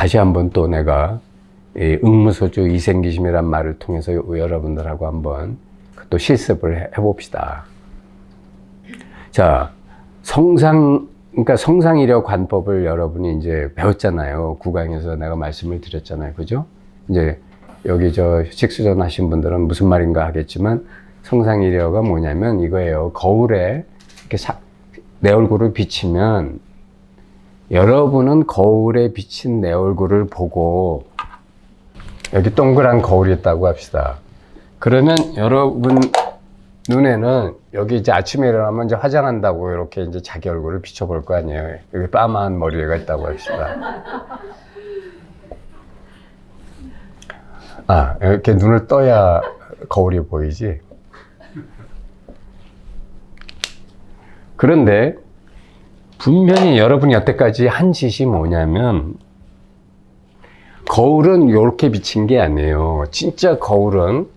다시 한번 또 내가 이 응무소주 이생기심이란 말을 통해서 여러분들하고 한번 또 실습을 해봅시다. 자, 그러니까 성상이력 관법을 여러분이 이제 배웠잖아요. 9강에서 내가 말씀을 드렸잖아요. 그죠? 이제 여기 식수전 하신 분들은 무슨 말인가 하겠지만 성상이력가 뭐냐면 이거예요. 거울에 이렇게 내 얼굴을 비치면 여러분은 거울에 비친 내 얼굴을 보고 여기 동그란 거울이 있다고 합시다. 그러면 여러분 눈에는 여기 이제 아침에 일어나면 이제 화장한다고 이렇게 이제 자기 얼굴을 비춰볼 거 아니에요. 여기 빠마한 머리가 있다고 합시다. 아, 이렇게 눈을 떠야 거울이 보이지. 그런데 분명히 여러분이 여태까지 한 짓이 뭐냐면 거울은 이렇게 비친 게 아니에요. 진짜 거울은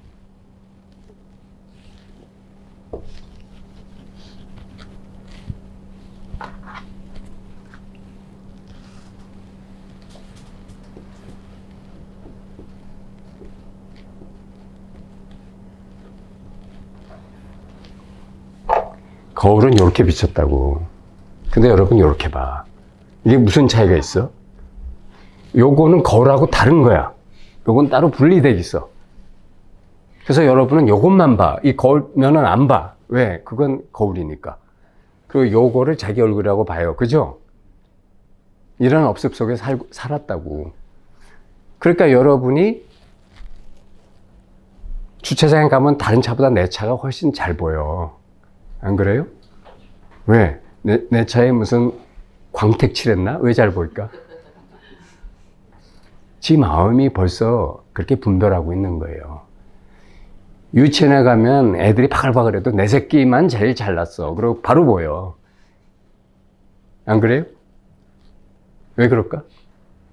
이렇게 비쳤다고. 근데 여러분 이렇게 봐. 이게 무슨 차이가 있어? 요거는 거울하고 다른 거야. 요건 따로 분리돼 있어. 그래서 여러분은 요것만 봐. 이 거울면은 안 봐. 왜? 그건 거울이니까. 그리고 요거를 자기 얼굴이라고 봐요. 그죠? 이런 업습 속에 살았다고. 그러니까 여러분이 주차장에 가면 다른 차보다 내 차가 훨씬 잘 보여. 안 그래요? 왜? 내 차에 무슨 광택 칠했나? 왜 잘 보일까? 지 마음이 벌써 그렇게 분별하고 있는 거예요. 유치원에 가면 애들이 바글바글해도 내 새끼만 제일 잘났어. 그리고 바로 보여. 안 그래요? 왜 그럴까?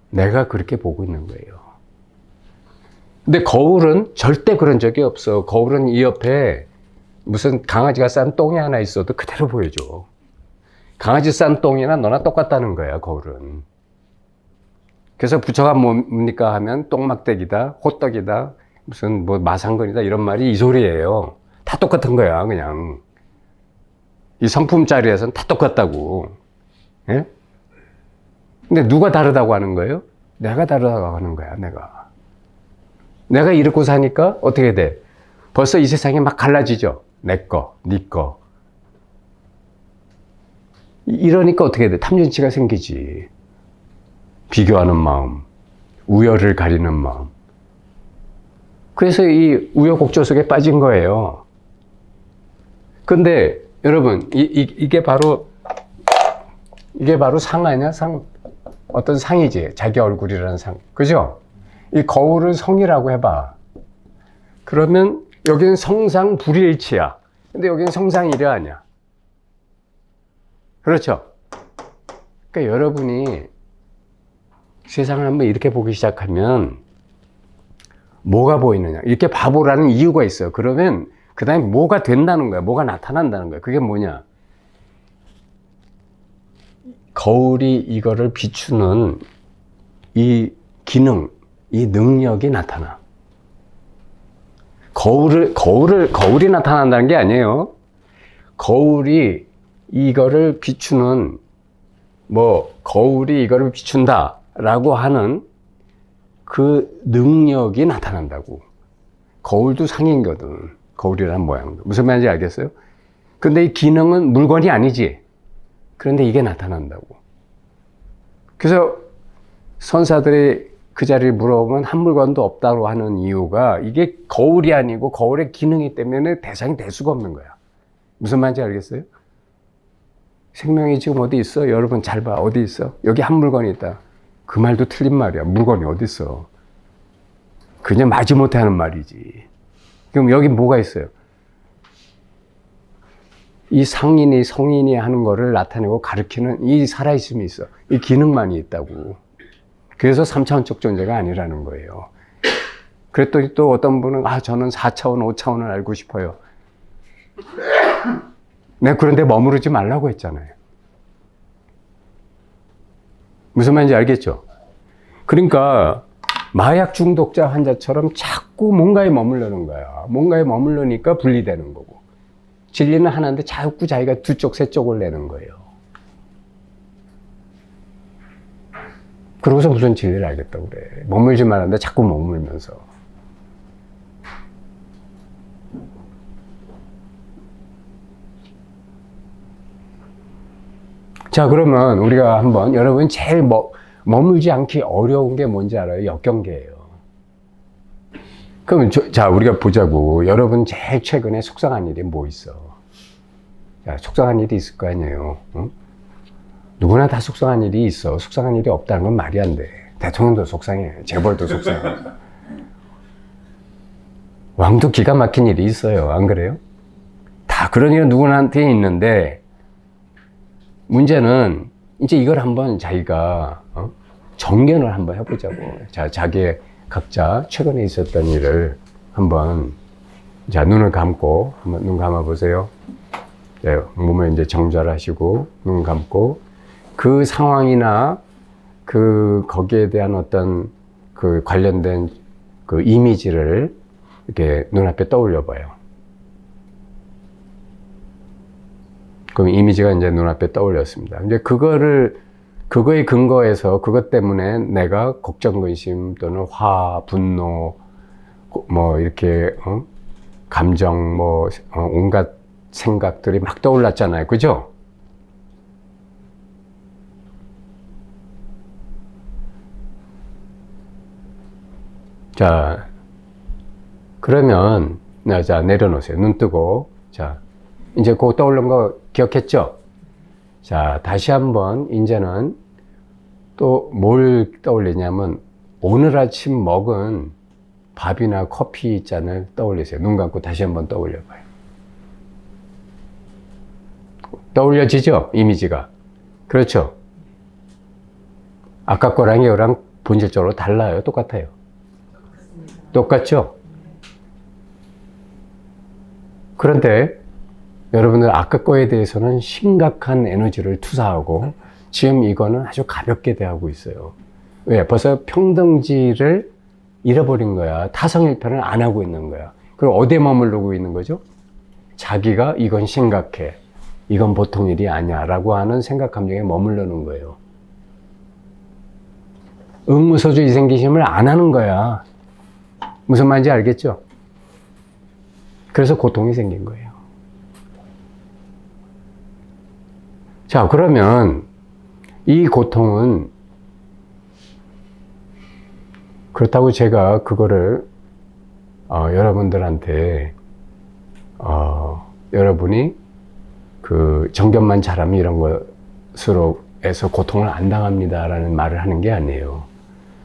내가 그렇게 보고 있는 거예요. 근데 거울은 절대 그런 적이 없어. 거울은 이 옆에 무슨 강아지가 싼 똥이 하나 있어도 그대로 보여줘. 강아지 싼 똥이나 너나 똑같다는 거야, 거울은. 그래서 부처가 뭡니까 하면 똥막대기다, 호떡이다, 무슨 뭐 마상건이다 이런 말이 이 소리예요. 다 똑같은 거야, 그냥. 이 성품자리에서는 다 똑같다고. 예? 근데 누가 다르다고 하는 거예요? 내가 다르다고 하는 거야, 내가. 내가 이렇고 사니까 어떻게 돼? 벌써 이 세상이 막 갈라지죠? 내 거, 네 거. 이러니까 어떻게 돼? 탐진치가 생기지. 비교하는 마음, 우열을 가리는 마음. 그래서 이 우여곡절 속에 빠진 거예요. 근데 여러분, 이게 바로 상 아니야? 어떤 상이지. 자기 얼굴이라는 상. 그죠? 이 거울을 성이라고 해봐. 그러면 여기는 성상 불일치야. 근데 여기는 성상일이 아니야. 그렇죠? 그러니까 여러분이 세상을 한번 이렇게 보기 시작하면 뭐가 보이느냐. 이렇게 바보라는 이유가 있어요. 그러면 그 다음에 뭐가 된다는 거야. 뭐가 나타난다는 거야. 그게 뭐냐. 거울이 이거를 비추는 이 기능, 이 능력이 나타나. 거울이 나타난다는 게 아니에요. 거울이 이거를 비추는, 거울이 이거를 비춘다 라고 하는 그 능력이 나타난다고. 거울도 상이거든. 거울이라는 모양도. 무슨 말인지 알겠어요? 근데 이 기능은 물건이 아니지. 그런데 이게 나타난다고. 그래서 선사들이 그 자리를 물어보면 한 물건도 없다고 하는 이유가 이게 거울이 아니고 거울의 기능이 때문에 대상이 될 수가 없는 거야. 무슨 말인지 알겠어요? 생명이 지금 어디 있어? 여러분 잘 봐. 어디 있어? 여기 한 물건이 있다. 그 말도 틀린 말이야. 물건이 어디 있어? 그냥 마지못해 하는 말이지. 그럼 여기 뭐가 있어요? 이 상인이 성인이 하는 거를 나타내고 가르치는 이 살아있음이 있어. 이 기능만이 있다고. 그래서 3차원적 존재가 아니라는 거예요. 그랬더니 또 어떤 분은 저는 4차원, 5차원을 알고 싶어요. 내가 그런데 머무르지 말라고 했잖아요. 무슨 말인지 알겠죠? 그러니까 마약 중독자 환자처럼 자꾸 뭔가에 머무르는 거야. 뭔가에 머무르니까 분리되는 거고. 진리는 하나인데 자꾸 자기가 두 쪽, 세 쪽을 내는 거예요. 그러고서 무슨 진리를 알겠다고 그래. 머물지 말았는데 자꾸 머물면서. 자, 그러면 우리가 한번, 여러분 제일 머물지 않기 어려운 게 뭔지 알아요? 역경계예요. 그러면 자, 우리가 보자고. 여러분 제일 최근에 속상한 일이 뭐 있어? 자, 속상한 일이 있을 거 아니에요. 응? 누구나 다 속상한 일이 있어. 속상한 일이 없다는 건 말이 안 돼. 대통령도 속상해. 재벌도 속상해. 왕도 기가 막힌 일이 있어요. 안 그래요? 다 그런 일은 누구나한테 있는데, 문제는 이제 이걸 한번 자기가 정견을 한번 해보자고. 자, 자기의 각자 최근에 있었던 일을 한번, 자, 눈을 감고 한번 눈 감아 보세요. 네, 몸을 이제 정절하시고 눈 감고 그 상황이나 거기에 대한 어떤 그 관련된 그 이미지를 이렇게 눈앞에 떠올려 봐요. 그럼 이미지가 이제 눈앞에 떠올렸습니다. 이제 그거에 근거해서 그것 때문에 내가 걱정, 근심 또는 분노, 뭐 이렇게, 감정, 온갖 생각들이 막 떠올랐잖아요. 그죠? 자, 그러면, 자, 내려놓으세요. 눈 뜨고. 자, 이제 그 떠오른 거 기억했죠? 자, 다시 한번, 이제는 또 뭘 떠올리냐면, 오늘 아침 먹은 밥이나 커피 잔을 떠올리세요. 눈 감고 다시 한번 떠올려봐요. 떠올려지죠? 이미지가. 그렇죠? 아까 거랑 이거랑 본질적으로 달라요? 똑같아요? 똑같죠? 그런데 여러분들 아까 거에 대해서는 심각한 에너지를 투사하고 지금 이거는 아주 가볍게 대하고 있어요. 왜? 벌써 평등지를 잃어버린 거야. 타성일편을 안 하고 있는 거야. 그럼 어디에 머무르고 있는 거죠? 자기가 이건 심각해. 이건 보통 일이 아니야. 라고 하는 생각, 감정에 머무르는 거예요. 응무소주 이생기심을 안 하는 거야. 무슨 말인지 알겠죠? 그래서 고통이 생긴 거예요. 자, 그러면 이 고통은 그렇다고 제가 그거를 여러분들한테 여러분이 그 정견만 잘하면 이런 것으로 해서 고통을 안 당합니다라는 말을 하는 게 아니에요.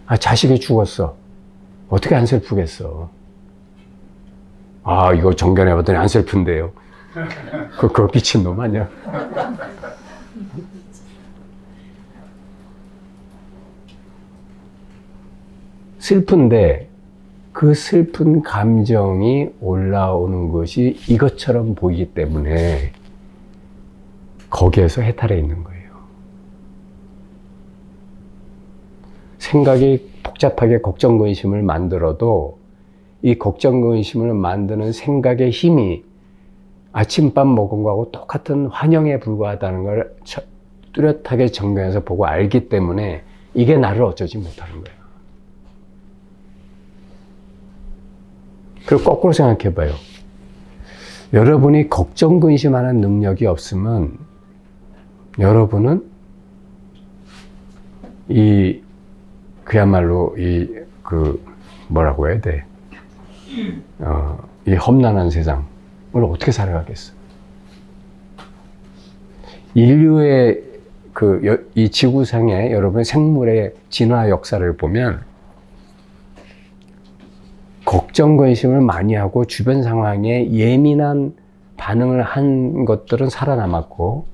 아, 자식이 죽었어. 어떻게 안 슬프겠어? 아, 이거 정견해봤더니 안 슬픈데요. 그거 미친놈 아니야? 슬픈데 그 슬픈 감정이 올라오는 것이 이것처럼 보이기 때문에 거기에서 해탈해 있는 거예요. 생각이 복잡하게 걱정, 근심을 만들어도 이 걱정, 근심을 만드는 생각의 힘이 아침밥 먹은 거하고 똑같은 환영에 불과하다는 걸 뚜렷하게 정면에서 보고 알기 때문에 이게 나를 어쩌지 못하는 거예요. 그리고 거꾸로 생각해 봐요. 여러분이 걱정, 근심하는 능력이 없으면 여러분은 그야말로 뭐라고 해야 돼? 이 험난한 세상을 어떻게 살아가겠어? 인류의 이 지구상의 여러분의 생물의 진화 역사를 보면 걱정, 근심을 많이 하고 주변 상황에 예민한 반응을 한 것들은 살아남았고,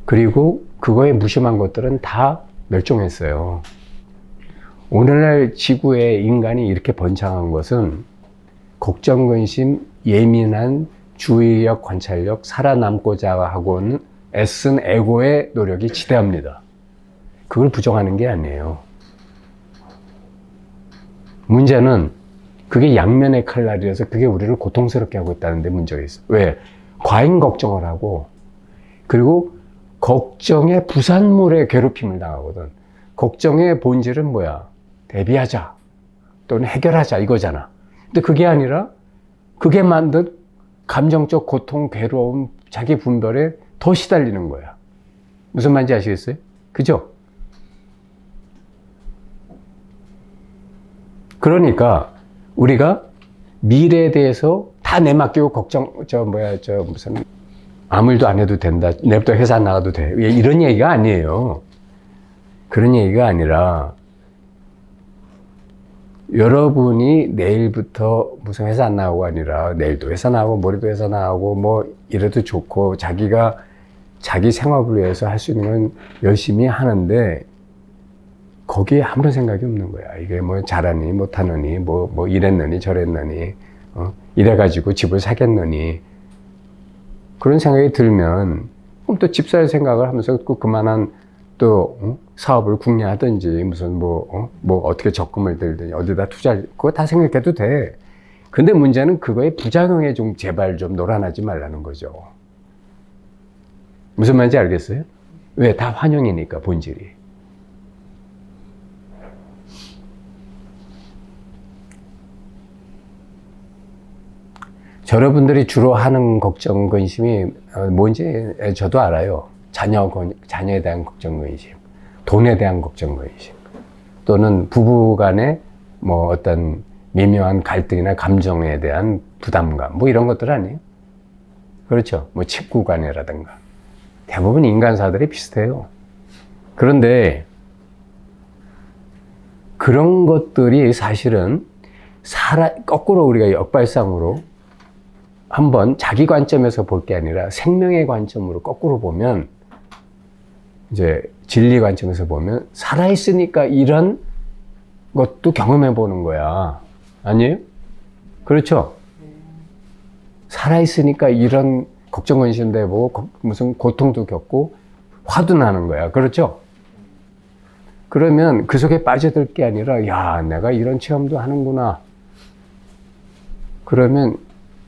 그리고 그거에 무심한 것들은 다 멸종했어요. 오늘날 지구에 인간이 이렇게 번창한 것은 걱정, 근심, 예민한 주의력, 관찰력, 살아남고자 하고는 애쓴 에고의 노력이 지대합니다. 그걸 부정하는 게 아니에요. 문제는 그게 양면의 칼날이라서 그게 우리를 고통스럽게 하고 있다는 데 문제가 있어. 왜? 과잉 걱정을 하고, 그리고 걱정의 부산물에 괴롭힘을 당하거든. 걱정의 본질은 뭐야? 대비하자 또는 해결하자 이거잖아. 근데 그게 아니라 그게 만든 감정적 고통, 괴로움, 자기 분별에 더 시달리는 거야. 무슨 말인지 아시겠어요? 그죠? 그러니까 우리가 미래에 대해서 다 내맡기고 무슨 아무 일도 안 해도 된다. 내일부터 회사 안 나가도 돼. 이런 얘기가 아니에요. 그런 얘기가 아니라 여러분이 내일부터 무슨 회사 안 나가고 아니라 내일도 회사 나가고 모레도 회사 나가고 뭐 이래도 좋고 자기가 자기 생활을 위해서 할 수 있는 건 열심히 하는데 거기에 아무런 생각이 없는 거야. 이게 뭐 잘하니 못하느니 뭐 이랬느니 저랬느니 이래가지고 집을 사겠느니 그런 생각이 들면 그럼 또 집 살 생각을 하면서 그만한 또 사업을 궁리하든지 무슨 뭐 어떻게 적금을 들든지 어디다 투자를 그거 다 생각해도 돼. 근데 문제는 그거의 부작용에 좀 제발 좀 놀아나지 말라는 거죠. 무슨 말인지 알겠어요? 왜? 다 환영이니까 본질이. 여러분들이 주로 하는 걱정, 근심이 뭔지 저도 알아요. 자녀에 대한 걱정, 근심, 돈에 대한 걱정, 근심, 또는 부부 간의 뭐 어떤 미묘한 갈등이나 감정에 대한 부담감, 뭐 이런 것들 아니에요? 그렇죠. 뭐 친구 간이라든가. 대부분 인간사들이 비슷해요. 그런데 그런 것들이 사실은 거꾸로 우리가 역발상으로 한번 자기 관점에서 볼 게 아니라 생명의 관점으로 거꾸로 보면 이제 진리 관점에서 보면 살아있으니까 이런 것도 경험해 보는 거야. 아니에요? 그렇죠? 살아있으니까 이런 걱정 근심도 해보고 무슨 고통도 겪고 화도 나는 거야. 그렇죠? 그러면 그 속에 빠져들 게 아니라 야, 내가 이런 체험도 하는구나. 그러면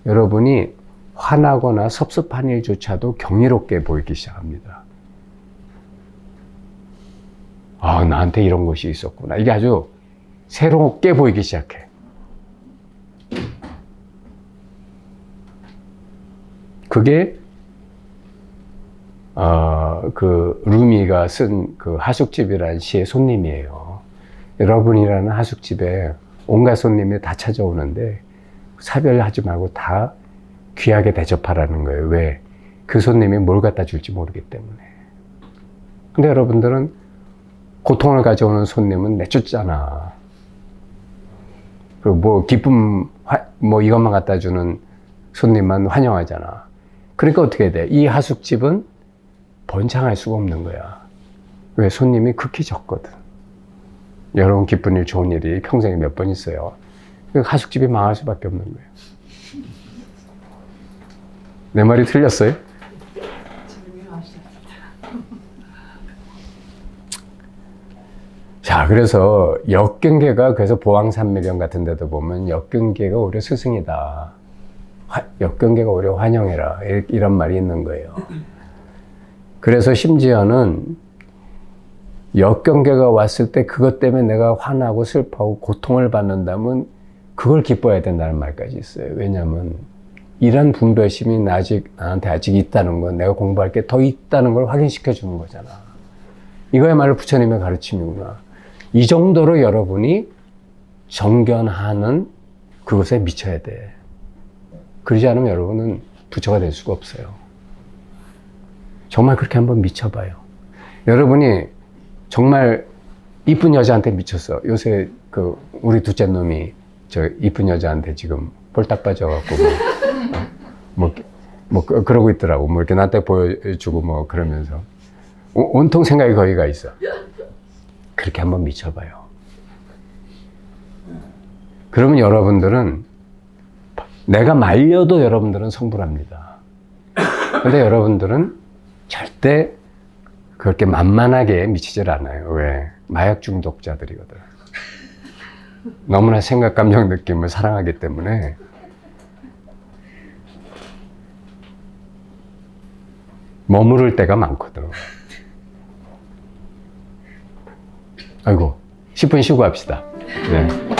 여러분이 화나거나 섭섭한 일조차도 경이롭게 보이기 시작합니다. 아, 나한테 이런 것이 있었구나. 이게 아주 새롭게 보이기 시작해. 그게 그 루미가 쓴 그 하숙집이라는 시의 손님이에요. 여러분이라는 하숙집에 온갖 손님이 다 찾아오는데 사별하지 말고 다 귀하게 대접하라는 거예요. 왜? 그 손님이 뭘 갖다 줄지 모르기 때문에. 근데 여러분들은 고통을 가져오는 손님은 내쫓잖아. 그리고 뭐 기쁨, 뭐 이것만 갖다 주는 손님만 환영하잖아. 그러니까 어떻게 돼? 이 하숙집은 번창할 수가 없는 거야. 왜? 손님이 극히 적거든. 여러분 기쁜 일, 좋은 일이 평생에 몇 번 있어요. 하숙집이 망할 수밖에 없는 거예요. 내 말이 틀렸어요? 자, 그래서 역경계가 그래서 보왕산미령 같은 데도 보면 역경계가 오히려 스승이다. 역경계가 오히려 환영해라. 이런 말이 있는 거예요. 그래서 심지어는 역경계가 왔을 때 그것 때문에 내가 화나고 슬퍼하고 고통을 받는다면 그걸 기뻐해야 된다는 말까지 있어요. 왜냐하면 이런 분별심이 나한테 아직 있다는 건 내가 공부할 게 더 있다는 걸 확인시켜 주는 거잖아. 이거야말로 부처님의 가르침이구나. 이 정도로 여러분이 정견하는 그것에 미쳐야 돼. 그러지 않으면 여러분은 부처가 될 수가 없어요. 정말 그렇게 한번 미쳐봐요. 여러분이 정말 이쁜 여자한테 미쳤어. 요새 그 우리 둘째 놈이 저 이쁜 여자한테 지금 폴딱 빠져갖고 그러고 있더라고. 뭐 이렇게 나한테 보여주고 뭐 그러면서 온통 생각이 거기 가 있어. 그렇게 한번 미쳐봐요. 그러면 여러분들은 내가 말려도 여러분들은 성불합니다. 근데 여러분들은 절대 그렇게 만만하게 미치질 않아요. 왜? 마약 중독자들이거든. 너무나 생각, 감정, 느낌을 사랑하기 때문에 머무를 때가 많거든. 아이고, 10분 쉬고 합시다. 네.